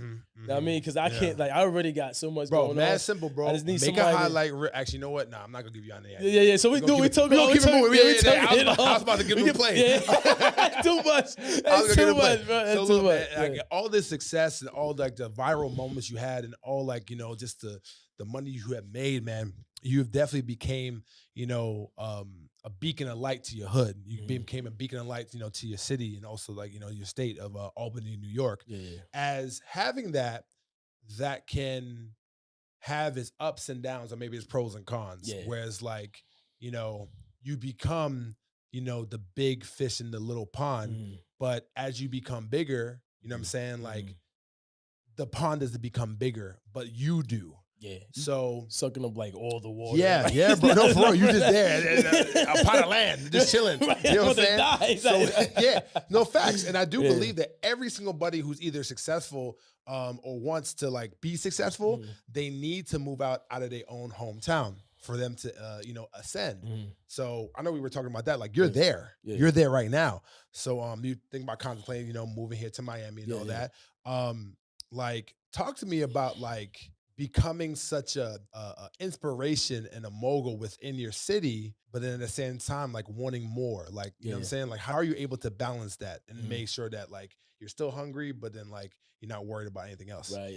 know what I mean? Because I can't. Like I already got so much Bro, going mad on. simple, bro. I just need Make somebody a to- highlight. Actually, you know what? Nah, I'm not gonna give you any. Yeah. So we gonna do. We keep it- talk. we gonna keep it moving. Yeah. I was about to give him a play. Yeah. Too much. I was That's gonna too get a play. much, bro. That's So too look, much. man, like, all this success and all like the viral moments you had and all like just the money you have made, man. You have definitely became a beacon of light to your hood. You Mhm. became a beacon of light, to your city and also like your state of Albany, New York. Yeah. As having that can have its ups and downs, or maybe its pros and cons. Yeah. Whereas like you become the big fish in the little pond. Mhm. But as you become bigger, you know what I'm saying? Like Mhm. the pond doesn't become bigger, but you do. Yeah. So Sucking up like all the water. yeah, Like, yeah, bro. No, for real. You just there, a pot of land, just chilling. Right, You know I'm what I'm saying? about to die. So yeah, no facts. And I do Yeah. believe that every single buddy who's either successful or wants to like be successful, Mhm. they need to move out of their own hometown for them to ascend. Mhm. So I know we were talking about that. Like you're Yeah. there. Yeah. You're there right now. So you think about contemplating, moving here to Miami and Yeah, all yeah. that. Like talk to me about like becoming such a inspiration and a mogul within your city, but then at the same time, like wanting more. Like, you know what I'm Yeah. saying? Like how are you able to balance that and Mhm. make sure that like you're still hungry, but then like you're not worried about anything else? Right.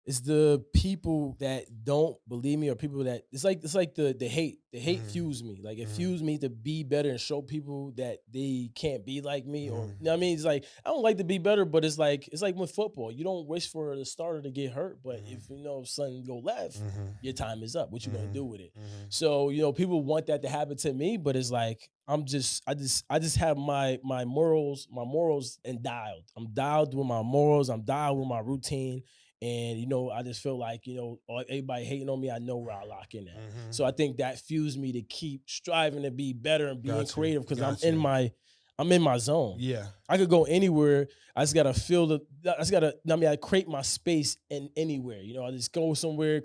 It's the people that don't believe me, or people that it's like the hate. The hate Mhm. fuels me. Like it Mhm. fuels me to be better and show people that they can't be like me. Or Mhm. you know what I mean? It's like I don't like to be better, but it's like with football. You don't wish for the starter to get hurt, but Mhm. if you know something go left, Mhm. your time is up. What you gonna Mhm. do with it? Mhm. So, people want that to happen to me, but it's like I just have my morals and dialed. I'm dialed with my morals, I'm dialed with my routine. And I just feel like, everybody hating on me, I know where I lock in at. Mhm. So I think that fuels me to keep striving to be better and being Got you. creative because Got you. I'm in my zone. Yeah. I could go anywhere. I just gotta I create my space in anywhere. I just go somewhere,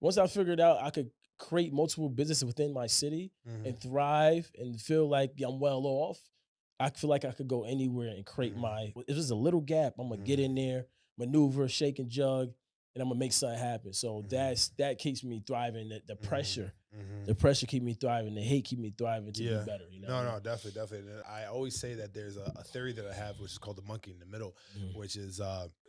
once I figured out I could create multiple businesses within my city Mhm. and thrive and feel like I'm well off. I feel like I could go anywhere and create Mhm. if there's a little gap, I'm gonna get Mhm. in there, maneuver, shake and jug, and I'm gonna make something happen. So Mhm. that keeps me thriving. The Mhm. pressure, Mhm. the pressure keep me thriving. The hate keep me thriving to be Yeah. better. You know what No, I no, definitely, definitely. And I always say that there's a theory that I have, which is called the monkey in the middle, mean? which is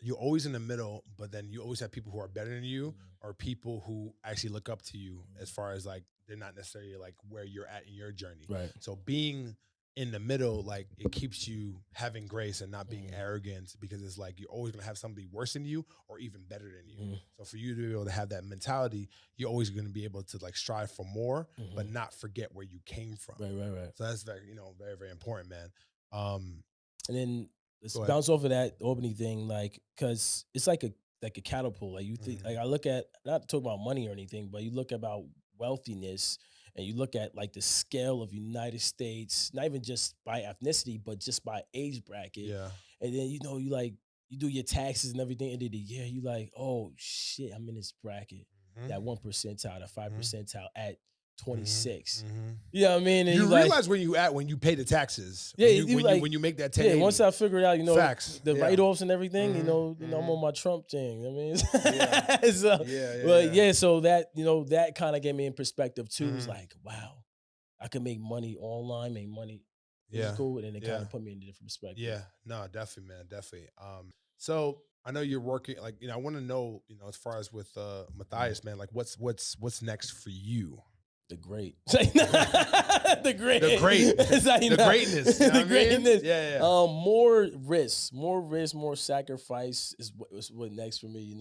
you're always in the middle, but then you always have people who are better than you, or people who actually look up to you as far as like they're not necessarily like where you're at in your journey. Right. So being in the middle, like it keeps you having grace and not being Mhm. arrogant, because it's like you're always gonna have somebody worse than you or even better than you. Mhm. So for you to be able to have that mentality, you're always gonna be able to like strive for more, but Mhm. not forget where you came from. Right, right, right. So that's very, very, very important, man. Um, And then let's Go ahead. bounce off of that Albany thing, like, cause it's like a catapult. Like you think, Mhm. like I look at not to talk about money or anything, but you look about wealthiness and you look at like the scale of United States, not even just by ethnicity, but just by age bracket. Yeah. And then you do your taxes and everything end of the year, you like, oh shit, I'm in this bracket, that Mhm. 1 percentile, the five Mhm. percentile at Mhm. 26. Mhm. You know what I mean? And You you like, realize when you pay the taxes, yeah, you like, when you make that yeah, 1080. once I figured out, Facts. the Yeah. write-offs and everything, Mhm. I'm on Mhm. my Trump thing. I mean, Yeah. so, Yeah. Yeah. but Yeah. yeah, so that kind of gave me in perspective too. It was Mhm. like, wow, I can make money online, make money Yeah. physical, and then it kind Yeah. of put me in a different perspective. Yeah. No, definitely, man. Definitely. So I know you're working, like, I want to know, as far as with Matthias, man, like what's next for you? The great, the great, The great, It's like, the greatness. You know the what I mean? greatness. Yeah. Yeah. More risk, more sacrifice is what next for me.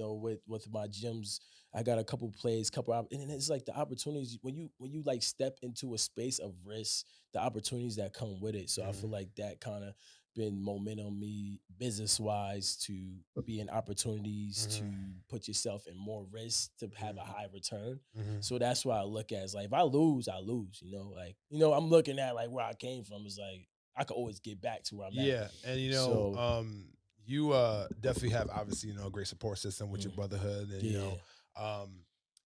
With my gyms, I got a couple plays, and then it's like the opportunities when you like step into a space of risk, the opportunities that come with it. So I feel Mhm. like that kind of been momentum me business wise to be in opportunities to Mhm. put yourself in more risk to have a Mhm. high return. Mhm. So that's why I look at it. It's like if I lose, I lose. Like I'm looking at like where I came from. It's like I could always get back to where I'm at. Yeah, and So you definitely have, obviously, a great support system with your mm, brotherhood, and yeah, um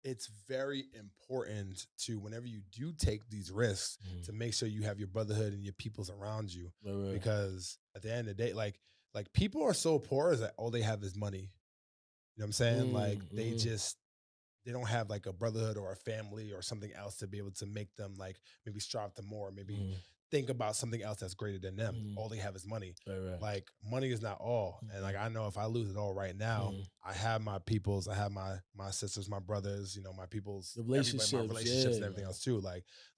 it's very important to, whenever you do take these risks, mm, to make sure you have your brotherhood and your peoples around you, right, right. because at the end of the day, like people are so poor is that all they have is money. You know what I'm saying? Like Mhm, they don't have like a brotherhood or a family or something else to be able to make them like maybe strive to more, maybe mhm, think about something else that's greater than them. mhm, All they have is money. right, right. Like money is not all. And like Mhm, I know if I lose it all right now, mhm. I have my peoples, I have my sisters, my brothers, my peoples, The everybody, my relationships, relationships yeah, and everything man. else too.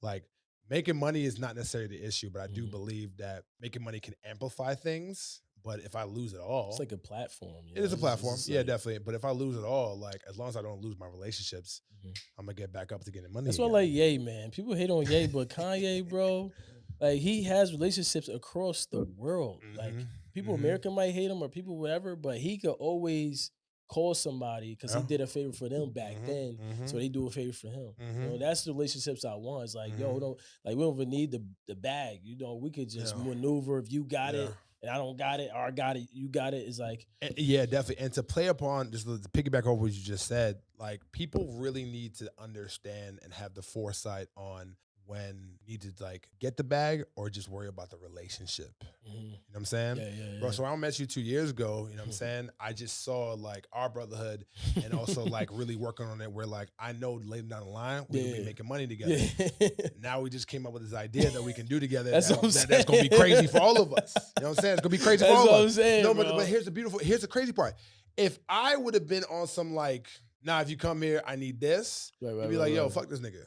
Like making money is not necessarily the issue, but I do Mhm. believe that making money can amplify things. But if I lose it It's all, like a platform. it is a It's platform. just Yeah, like definitely. But if I lose it all, like as long as I don't lose my relationships, mhm. I'm gonna get back up to getting money That's why I again. like Ye, man. People hate on Ye, but Kanye, bro, like he has relationships across the world. Mm-hmm. Like people Mm-hmm. American might hate him or people whatever, but he could always call somebody because he Yeah. did a favor for them back Mm-hmm. then. Mm-hmm. So they do a favor for him. Mm-hmm. That's the relationships I want. It's like, yo, Mm-hmm. we don't even need the bag. We could just Yeah. maneuver if you got Yeah. it and I don't got it, or I got it, you got it. It's like, Yeah, definitely. And to play upon, just to piggyback over what you just said, like people really need to understand and have the foresight on when you need to like get the bag or just worry about the relationship. mhm. You know what I'm saying? Yeah, yeah, Bro, yeah. so when I met you 2 years ago, you know what I'm saying? I just saw like our brotherhood and also like really working on it where like I know later down the line we're gonna be Yeah. making money together. Yeah. Now we just came up with this idea that we can do together. That's what I'm That's gonna be saying. crazy for all of us. You know what I'm saying? It's gonna be crazy for That's all what of I'm us. saying, No, bro. but here's the crazy part. if I would have been on some like, nah, if you come here, I need this. Right, You'd right, be right, like, yo, right. fuck this nigga.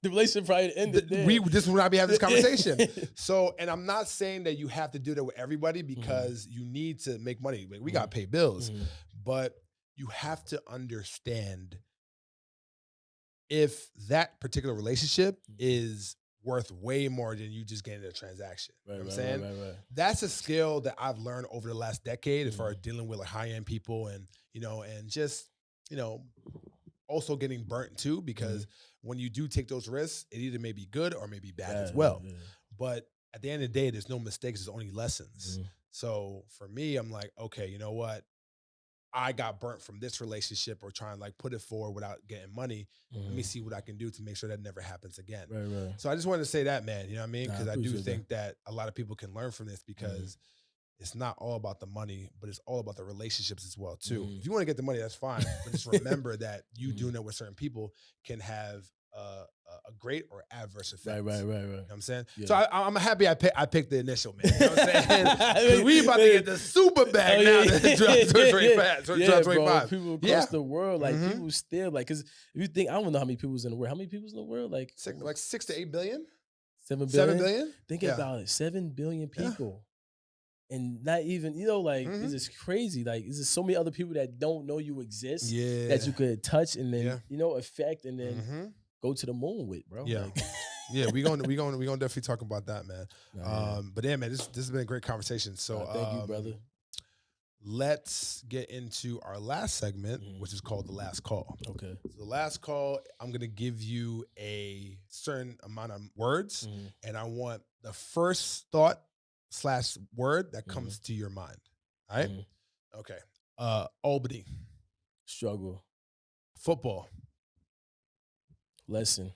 The relationship probably ended there. This would not be having this conversation. So, and I'm not saying that you have to do that with everybody because you need to make money. Like, we got to pay bills, but you have to understand if that particular relationship is worth way more than you just getting a transaction. Right, you know right, what I'm saying? right. That's a skill that I've learned over the last decade as far as dealing with like high-end people and, you know, and just, you know, also getting burnt too, because when you do take those risks, it either may be good or may be bad as well. But at the end of the day, there's no mistakes, there's only lessons. So for me, I'm like, okay, you know what? I got burnt from this relationship or trying to like put it forward without getting money. Let me see what I can do to make sure that never happens again. Right. So I just wanted to say that, man, you know what I mean? Because Nah, I I do appreciate think that a lot of people can learn from this because it's not all about the money, but it's all about the relationships as well too. If you want to get the money, that's fine. But just remember that you doing it with certain people can have a great or adverse effect. Right. You know what I'm saying? Yeah. So I'm happy I picked the initial, man. You know what I'm saying? 'Cause we about to get the super bag now. 2025. People across the world, like people still like, because if you think, I don't know how many people's in the world. How many people's in the world? Like 6 to 8 billion? 7 billion? 7 billion? Think about it. 7 billion people. And not even, you know, like, it's just crazy. Like, there's just so many other people that don't know you exist that you could touch and then, you know, affect and then go to the moon with, bro. Yeah. Like, Yeah, we gonna definitely talk about that, man. But yeah, man, this has been a great conversation. So thank you, brother. Let's get into our last segment, which is called the last call. Okay. So the last call, I'm gonna give you a certain amount of words, and I want the first thought / word that comes to your mind. All right. Okay. Albany. Struggle. Football. Lesson.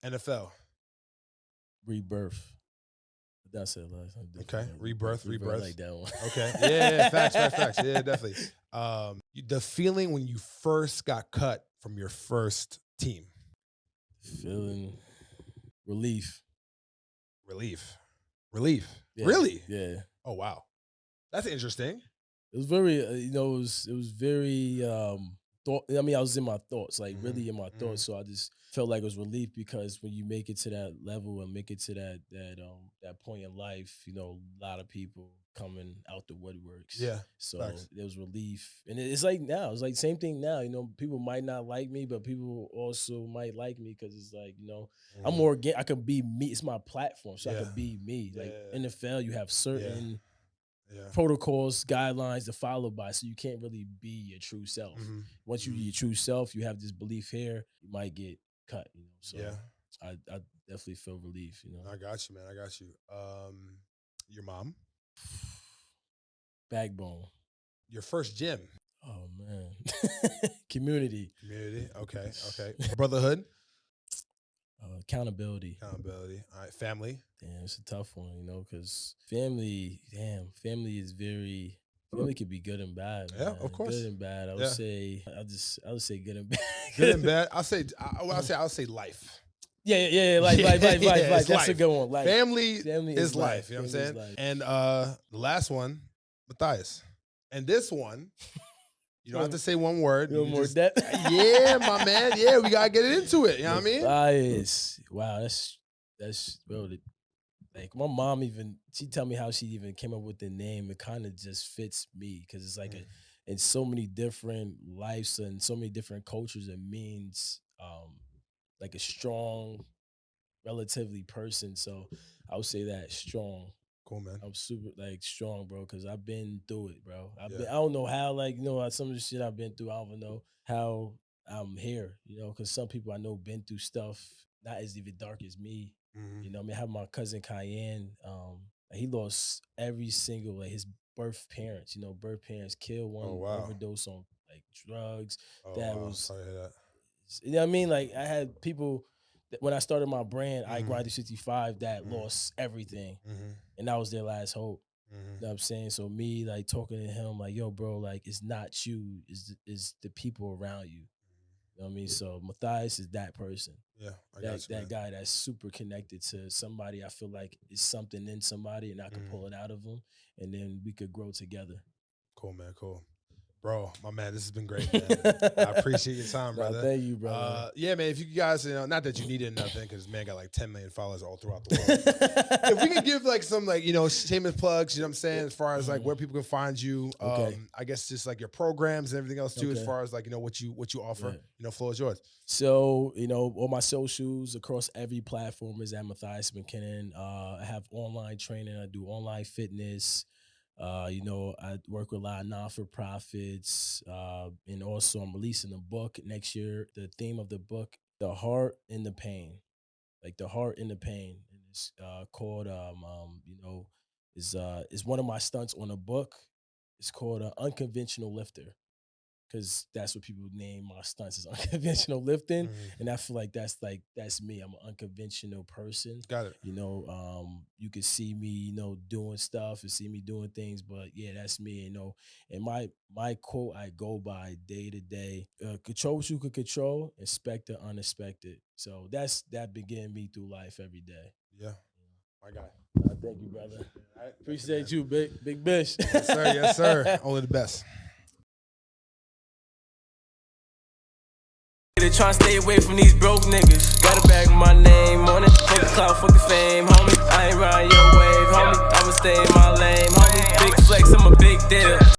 NFL. Rebirth. That's it. Okay. Rebirth. Like that one. Okay. Yeah. Facts. Yeah, definitely. The feeling when you first got cut from your first team. Feeling relief. Yeah. Really? Yeah. Oh wow, that's interesting. It was very, you know, it was very thought. I mean, I was in my thoughts, like really in my thoughts. So I just felt like it was relief because when you make it to that level and make it to that point in life, you know, a lot of people coming out the woodworks. Yeah. So Facts. there was relief, and it's like now, it's like same thing now. You know, people might not like me, but people also might like me because it's like, you know, I'm more. I could be me. It's my platform, so I could be me. Like NFL, you have certain protocols, guidelines to follow by, so you can't really be your true self. Once you be your true self, you have this belief here, you might get cut, you know. So I definitely feel relief, you know. I got you, man. I got you. Your mom. Backbone. Your first gym. Oh man. Community. Okay. Brotherhood. Accountability. All right. Family. Damn, it's a tough one, you know, because family is very. Family could be good and bad. Yeah, man. of course. Good and bad. I would say good and bad. Good and bad. I'll say life. Yeah. Life. That's life. a good one. Life. Family is life. You know what I'm saying? Life. And the last one, Matthias. And this one, you don't have to say one word. You more depth? Yeah, my man. Yeah, we gotta get into it. You know what I mean? Matthias. Wow, that's bro. Like my mom she tell me how she even came up with the name. It kind of just fits me because it's like in so many different lives and so many different cultures, it means like a strong, relatively person. So I would say that strong. Cool, man. I'm super like strong, bro, because I've been through it, bro. I don't know how, like, you know, some of the shit I've been through, I don't even know how I'm here, you know, because some people I know been through stuff not as even dark as me. You know, I mean, I have my cousin Cayenne. He lost every single, like, his birth parents. You know, birth parents killed one, overdose on like drugs. Was, sorry to hear that. You know what I mean? Like, I had people when I started my brand, I grinded 65 that lost everything, and that was their last hope. You know what I'm saying? So me, like, talking to him, like, yo, bro, like, it's not you, it's the people around you. You know what I mean? So Matthias is that person. Yeah, I got you, that guy that's super connected to somebody. I feel like is something in somebody, and I could pull it out of them, and then we could grow together. Cool, man. Cool. Bro, my man, this has been great, man. I appreciate your time, brother. Thank you, brother. Yeah, man, if you guys, not that you needed nothing, because man got like 10 million followers all throughout the world. If we can give like some like, shameless plugs, you know what I'm saying, as far as like where people can find you, Okay. I guess just like your programs and everything else too, as Okay. far as like, what you offer, Yeah. floor is yours. So, all my socials across every platform is at Matthias McKinnon. I have online training. I do online fitness. I work with a lot of non-for-profits. And also I'm releasing a book next year. The theme of the book, The Heart and the Pain. Like the heart and the pain. And it's called is one of my stunts on a book. It's called Unconventional Lifter, because that's what people name my stunts is unconventional lifting. And I feel like that's me. I'm an unconventional person. Got it. You can see me, doing stuff and see me doing things, but yeah, that's me, And my quote I go by day to day: control what you can control, expect the unexpected. So that been getting me through life every day. Yeah, my guy. Thank you, brother. Appreciate you, big Bish. Yes, sir. Yes, sir. Only the best. Tryna stay away from these broke niggas. Got a bag with my name on it. Fuck the clout, fuck the fame, homie. I ain't riding your wave, homie. I'ma stay in my lane, homie. Big flex, I'm a big deal.